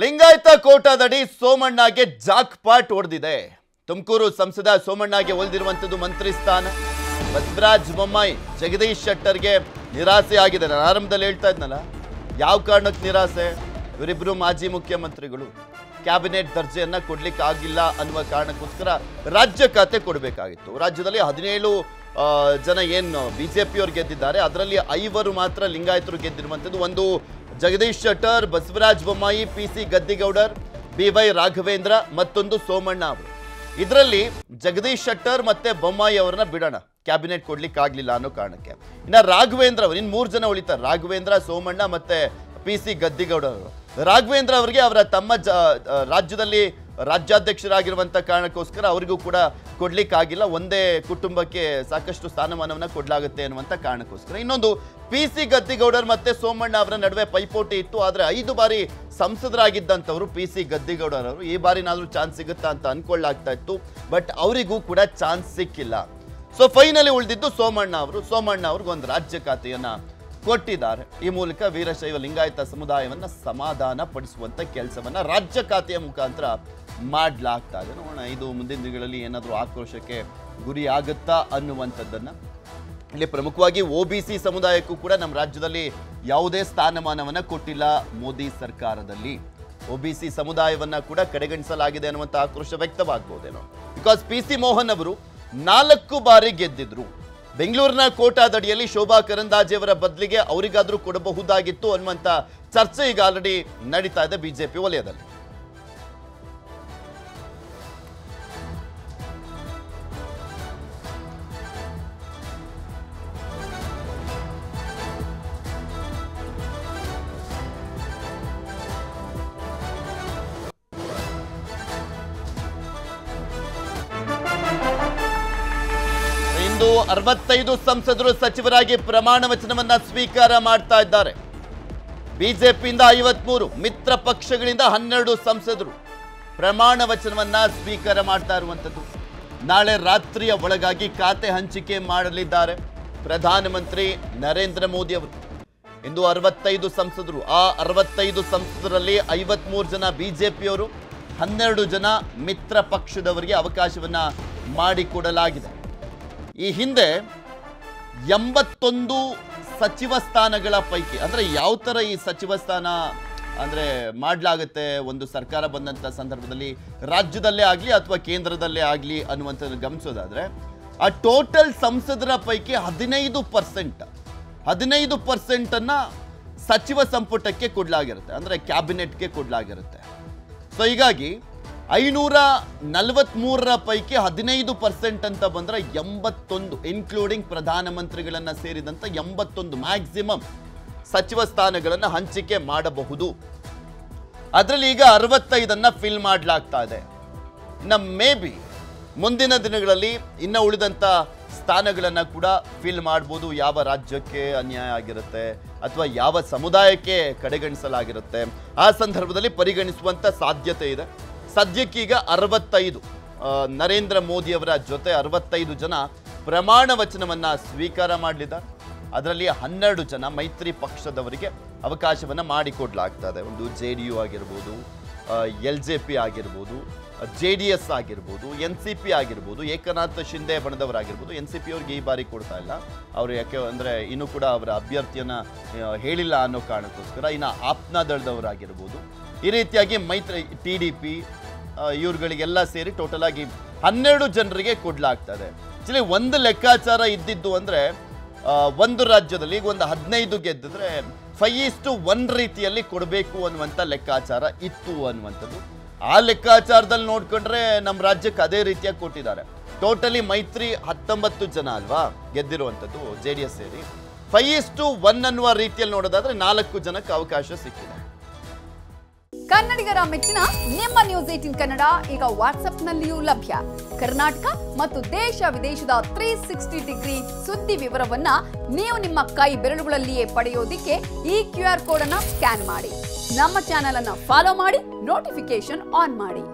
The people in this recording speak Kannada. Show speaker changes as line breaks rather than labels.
ಲಿಂಗಾಯತ ಕೋಟಾದಡಿ ಸೋಮಣ್ಣಗೆ ಜಾಕ್ ಪಾಟ್ ಹೊಡೆದಿದೆ. ತುಮಕೂರು ಸಂಸದ ಸೋಮಣ್ಣಗೆ ಒಲಿದಿರುವಂತದ್ದು ಮಂತ್ರಿ ಸ್ಥಾನ. ಬಸವರಾಜ ಬೊಮ್ಮಾಯಿ ಜಗದೀಶ್ ಶೆಟ್ಟರ್ಗೆ ನಿರಾಸೆ ಆಗಿದೆ. ನಾನು ಆರಂಭದಲ್ಲಿ ಹೇಳ್ತಾ ಇದ್ನಲ್ಲ, ಯಾವ ಕಾರಣಕ್ಕೆ ನಿರಾಸೆ? ಇವರಿಬ್ಬರು ಮಾಜಿ ಮುಖ್ಯಮಂತ್ರಿಗಳು, ಕ್ಯಾಬಿನೆಟ್ ದರ್ಜೆಯನ್ನ ಕೊಡ್ಲಿಕ್ಕೆ ಆಗಿಲ್ಲ ಅನ್ನುವ ಕಾರಣಕ್ಕೋಸ್ಕರ ರಾಜ್ಯ ಖಾತೆ ಕೊಡಬೇಕಾಗಿತ್ತು. ರಾಜ್ಯದಲ್ಲಿ 17 ಜನ ಏನು ಬಿಜೆಪಿಯವರು ಗೆದ್ದಿದ್ದಾರೆ, ಅದರಲ್ಲಿ 5 ಮಾತ್ರ ಲಿಂಗಾಯತರು ಗೆದ್ದಿರುವಂಥದ್ದು. ಒಂದು ಜಗದೀಶ್ ಶೆಟ್ಟರ್, ಬಸವರಾಜ ಬೊಮ್ಮಾಯಿ, PC ಗದ್ದಿಗೌಡರ್, BY ರಾಘವೇಂದ್ರ, ಮತ್ತೊಂದು ಸೋಮಣ್ಣ ಅವರು. ಇದರಲ್ಲಿ ಜಗದೀಶ್ ಶೆಟ್ಟರ್ ಮತ್ತೆ ಬೊಮ್ಮಾಯಿ ಅವರನ್ನ ಬಿಡೋಣ, ಕ್ಯಾಬಿನೆಟ್ ಕೊಡ್ಲಿಕ್ಕೆ ಆಗ್ಲಿಲ್ಲ ಅನ್ನೋ ಕಾರಣಕ್ಕೆ. ಇನ್ನು ರಾಘವೇಂದ್ರ ಅವರು, ಇನ್ನು 3 ಜನ ಉಳಿತಾರೆ, ರಾಘವೇಂದ್ರ, ಸೋಮಣ್ಣ ಮತ್ತೆ PC ಗದ್ದಿಗೌಡರ್ ಅವರು. ರಾಘವೇಂದ್ರ ಅವರಿಗೆ ಅವರ ತಮ್ಮ ರಾಜ್ಯದಲ್ಲಿ ರಾಜ್ಯಾಧ್ಯಕ್ಷರಾಗಿರುವಂಥ ಕಾರಣಕ್ಕೋಸ್ಕರ ಅವರಿಗೂ ಕೂಡ ಕೊಡ್ಲಿಕ್ಕಾಗಿಲ್ಲ. ಒಂದೇ ಕುಟುಂಬಕ್ಕೆ ಸಾಕಷ್ಟು ಸ್ಥಾನಮಾನವನ್ನು ಕೊಡಲಾಗುತ್ತೆ ಅನ್ನುವಂಥ ಕಾರಣಕ್ಕೋಸ್ಕರ. ಇನ್ನೊಂದು PC ಗದ್ದಿಗೌಡರ್ ಮತ್ತೆ ಸೋಮಣ್ಣ ಅವರ ನಡುವೆ ಪೈಪೋಟಿ ಇತ್ತು. ಆದರೆ 5 ಬಾರಿ ಸಂಸದರಾಗಿದ್ದಂಥವರು PC ಗದ್ದಿಗೌಡರ್ ಅವರು. ಈ ಬಾರಿನಾದ್ರೂ ಚಾನ್ಸ್ ಸಿಗುತ್ತಾ ಅಂತ ಅನ್ಕೊಳ್ಳಾಗ್ತಾ ಇತ್ತು, ಬಟ್ ಅವರಿಗೂ ಕೂಡ ಚಾನ್ಸ್ ಸಿಕ್ಕಿಲ್ಲ. ಸೊ ಫೈನಲಿ ಉಳಿದಿದ್ದು ಸೋಮಣ್ಣ ಅವರು. ಸೋಮಣ್ಣ ಅವ್ರಿಗೆ ಒಂದು ರಾಜ್ಯ ಖಾತೆಯನ್ನ ಕೊಟ್ಟಿದ್ದಾರೆ. ಈ ಮೂಲಕ ವೀರಶೈವ ಲಿಂಗಾಯತ ಸಮುದಾಯವನ್ನ ಸಮಾಧಾನ ಪಡಿಸುವಂತ ಕೆಲಸವನ್ನ ರಾಜ್ಯ ಖಾತೆಯ ಮುಖಾಂತರ ಮಾಡಲಾಗ್ತಾ ಇದೆ. ನೋಡೋಣ ಇದು ಮುಂದಿನ ದಿನಗಳಲ್ಲಿ ಏನಾದರೂ ಆಕ್ರೋಶಕ್ಕೆ ಗುರಿ ಆಗುತ್ತಾ ಅನ್ನುವಂಥದ್ದನ್ನ. ಇಲ್ಲಿ ಪ್ರಮುಖವಾಗಿ OBC ಸಮುದಾಯಕ್ಕೂ ಕೂಡ ನಮ್ಮ ರಾಜ್ಯದಲ್ಲಿ ಯಾವುದೇ ಸ್ಥಾನಮಾನವನ್ನ ಕೊಟ್ಟಿಲ್ಲ ಮೋದಿ ಸರ್ಕಾರದಲ್ಲಿ. OBC ಸಮುದಾಯವನ್ನ ಕೂಡ ಕಡೆಗಣಿಸಲಾಗಿದೆ ಅನ್ನುವಂಥ ಆಕ್ರೋಶ ವ್ಯಕ್ತವಾಗಬಹುದೇನೋ. ಬಿಕಾಸ್ PC ಮೋಹನ್ ಅವರು 4 ಬಾರಿ ಗೆದ್ದಿದ್ರು. ಬೆಂಗಳೂರಿನ ಕೋಟಾದಡಿಯಲ್ಲಿ ಶೋಭಾ ಕರಂದಾಜೆಯವರ ಬದಲಿಗೆ ಅವರಿಗಾದ್ರೂ ಕೊಡಬಹುದಾಗಿತ್ತು ಅನ್ನುವಂಥ ಚರ್ಚೆ ಈಗ ಆಲ್ರೆಡಿ ನಡೀತಾ ಇದೆ ಬಿಜೆಪಿ ವಲಯದಲ್ಲಿ. ಇಂದು 65 ಸಂಸದರು ಸಚಿವರಾಗಿ ಪ್ರಮಾಣ ವಚನವನ್ನ ಸ್ವೀಕಾರ ಮಾಡ್ತಾ ಇದ್ದಾರೆ. ಬಿಜೆಪಿಯಿಂದ 53, ಮಿತ್ರ ಪಕ್ಷಗಳಿಂದ 12 ಸಂಸದರು ಪ್ರಮಾಣ ವಚನವನ್ನ ಸ್ವೀಕಾರ ಮಾಡ್ತಾ ಇರುವಂಥದ್ದು. ನಾಳೆ ರಾತ್ರಿಯ ಒಳಗಾಗಿ ಖಾತೆ ಹಂಚಿಕೆ ಮಾಡಲಿದ್ದಾರೆ ಪ್ರಧಾನಮಂತ್ರಿ ನರೇಂದ್ರ ಮೋದಿ ಅವರು. ಇಂದು 65 ಸಂಸದರು, ಆ 65 ಸಂಸದರಲ್ಲಿ 53 ಜನ ಬಿಜೆಪಿಯವರು, 12 ಜನ ಮಿತ್ರ ಪಕ್ಷದವರಿಗೆ ಅವಕಾಶವನ್ನ ಮಾಡಿಕೊಡಲಾಗಿದೆ. ಈ ಹಿಂದೆ 81 ಸಚಿವ ಸ್ಥಾನಗಳ ಪೈಕಿ, ಅಂದರೆ ಯಾವ ಥರ ಈ ಸಚಿವ ಸ್ಥಾನ ಅಂದರೆ ಮಾಡಲಾಗುತ್ತೆ ಒಂದು ಸರ್ಕಾರ ಬಂದಂಥ ಸಂದರ್ಭದಲ್ಲಿ, ರಾಜ್ಯದಲ್ಲೇ ಆಗಲಿ ಅಥವಾ ಕೇಂದ್ರದಲ್ಲೇ ಆಗಲಿ ಅನ್ನುವಂಥದ್ದು ಗಮನಿಸೋದಾದರೆ, ಆ ಟೋಟಲ್ ಸಂಸದರ ಪೈಕಿ 15% ಸಚಿವ ಸಂಪುಟಕ್ಕೆ ಕೊಡಲಾಗಿರುತ್ತೆ, ಅಂದರೆ ಕ್ಯಾಬಿನೆಟ್ಗೆ ಕೊಡಲಾಗಿರುತ್ತೆ. ಸೊ ಹೀಗಾಗಿ 543 ಪೈಕಿ 15% ಅಂತ ಬಂದರೆ 81, ಇನ್ಕ್ಲೂಡಿಂಗ್ ಪ್ರಧಾನಮಂತ್ರಿಗಳನ್ನು ಸೇರಿದಂಥ 81 ಮ್ಯಾಕ್ಸಿಮಮ್ ಸಚಿವ ಸ್ಥಾನಗಳನ್ನು ಹಂಚಿಕೆ ಮಾಡಬಹುದು. ಅದರಲ್ಲಿ ಈಗ 65 ಫಿಲ್ ಮಾಡಲಾಗ್ತಾ ಇದೆ. ಇನ್ನು ಮೇ ಬಿ ಮುಂದಿನ ದಿನಗಳಲ್ಲಿ ಇನ್ನು ಉಳಿದಂಥ ಸ್ಥಾನಗಳನ್ನು ಕೂಡ ಫಿಲ್ ಮಾಡ್ಬೋದು. ಯಾವ ರಾಜ್ಯಕ್ಕೆ ಅನ್ಯಾಯ ಆಗಿರುತ್ತೆ ಅಥವಾ ಯಾವ ಸಮುದಾಯಕ್ಕೆ ಕಡೆಗಣಿಸಲಾಗಿರುತ್ತೆ ಆ ಸಂದರ್ಭದಲ್ಲಿ ಪರಿಗಣಿಸುವಂಥ ಸಾಧ್ಯತೆ ಇದೆ. ಸದ್ಯಕ್ಕೀಗ 65 ನರೇಂದ್ರ ಮೋದಿಯವರ ಜೊತೆ 65 ಜನ ಪ್ರಮಾಣ ವಚನವನ್ನ ಸ್ವೀಕಾರ ಮಾಡಲಿದ್ದಾರೆ. ಅದರಲ್ಲಿ 12 ಜನ ಮೈತ್ರಿ ಪಕ್ಷದವರಿಗೆ ಅವಕಾಶವನ್ನು ಮಾಡಿಕೊಡ್ಲಾಗ್ತದೆ. ಒಂದು JDU ಆಗಿರ್ಬೋದು, LJP ಆಗಿರ್ಬೋದು, JDS ಆಗಿರ್ಬೋದು, NCP ಆಗಿರ್ಬೋದು, ಏಕನಾಥ್ ಶಿಂದೆ ಬಣದವರಾಗಿರ್ಬೋದು. NCP ಅವ್ರಿಗೆ ಈ ಬಾರಿ ಕೊಡ್ತಾ ಇಲ್ಲ, ಅವರು ಯಾಕೆ ಅಂದರೆ ಇನ್ನೂ ಕೂಡ ಅವರ ಅಭ್ಯರ್ಥಿಯನ್ನು ಹೇಳಿಲ್ಲ ಅನ್ನೋ ಕಾರಣಕ್ಕೋಸ್ಕರ. ಇನ್ನು ಆಪ್ನಾ ದಳದವರಾಗಿರ್ಬೋದು, ಈ ರೀತಿಯಾಗಿ ಮೈತ್ರಿ TDP ಇವ್ರುಗಳಿಗೆಲ್ಲ ಸೇರಿ ಟೋಟಲ್ ಆಗಿ 12 ಜನರಿಗೆ ಕೊಡಲಾಗ್ತದೆ. ಆಕ್ಚುಲಿ ಒಂದು ಲೆಕ್ಕಾಚಾರ ಇದ್ದಿದ್ದು ಅಂದರೆ, ಒಂದು ರಾಜ್ಯದಲ್ಲಿ ಈಗ ಒಂದು 15 ಗೆದ್ದಿದ್ರೆ 5:1 ರೀತಿಯಲ್ಲಿ ಕೊಡಬೇಕು ಅನ್ನುವಂಥ ಲೆಕ್ಕಾಚಾರ ಇತ್ತು ಅನ್ನುವಂಥದ್ದು. ಆ ಲೆಕ್ಕಾಚಾರದಲ್ಲಿ ನೋಡ್ಕೊಂಡ್ರೆ ನಮ್ಮ ರಾಜ್ಯಕ್ಕೆ ಅದೇ ರೀತಿಯಾಗಿ ಕೊಟ್ಟಿದ್ದಾರೆ. ಟೋಟಲಿ ಮೈತ್ರಿ 19 ಜನ ಅಲ್ವಾ ಗೆದ್ದಿರುವಂಥದ್ದು, JDS ಸೇರಿ. 5:1 ಅನ್ನುವ ರೀತಿಯಲ್ಲಿ ನೋಡೋದಾದ್ರೆ 4 ಜನಕ್ಕೆ ಅವಕಾಶ ಸಿಕ್ಕಿದೆ.
ಕನ್ನಡಿಗರ ಮೆಚ್ಚಿನ ನಿಮ್ಮ ನ್ಯೂಸ್ 18 ಕನ್ನಡ ಈಗ ವಾಟ್ಸ್ಆಪ್ನಲ್ಲಿಯೂ ಲಭ್ಯ. ಕರ್ನಾಟಕ ಮತ್ತು ದೇಶ ವಿದೇಶದ 360 ಡಿಗ್ರಿ ಸುದ್ದಿ ವಿವರವನ್ನ ನೀವು ನಿಮ್ಮ ಕೈ ಬೆರಳುಗಳಲ್ಲಿಯೇ ಪಡೆಯೋದಿಕ್ಕೆ ಈ QR ಕೋಡ್ ಅನ್ನ ಸ್ಕ್ಯಾನ್ ಮಾಡಿ. ನಮ್ಮ ಚಾನೆಲ್ ಅನ್ನ ಫಾಲೋ ಮಾಡಿ, ನೋಟಿಫಿಕೇಶನ್ ಆನ್ ಮಾಡಿ.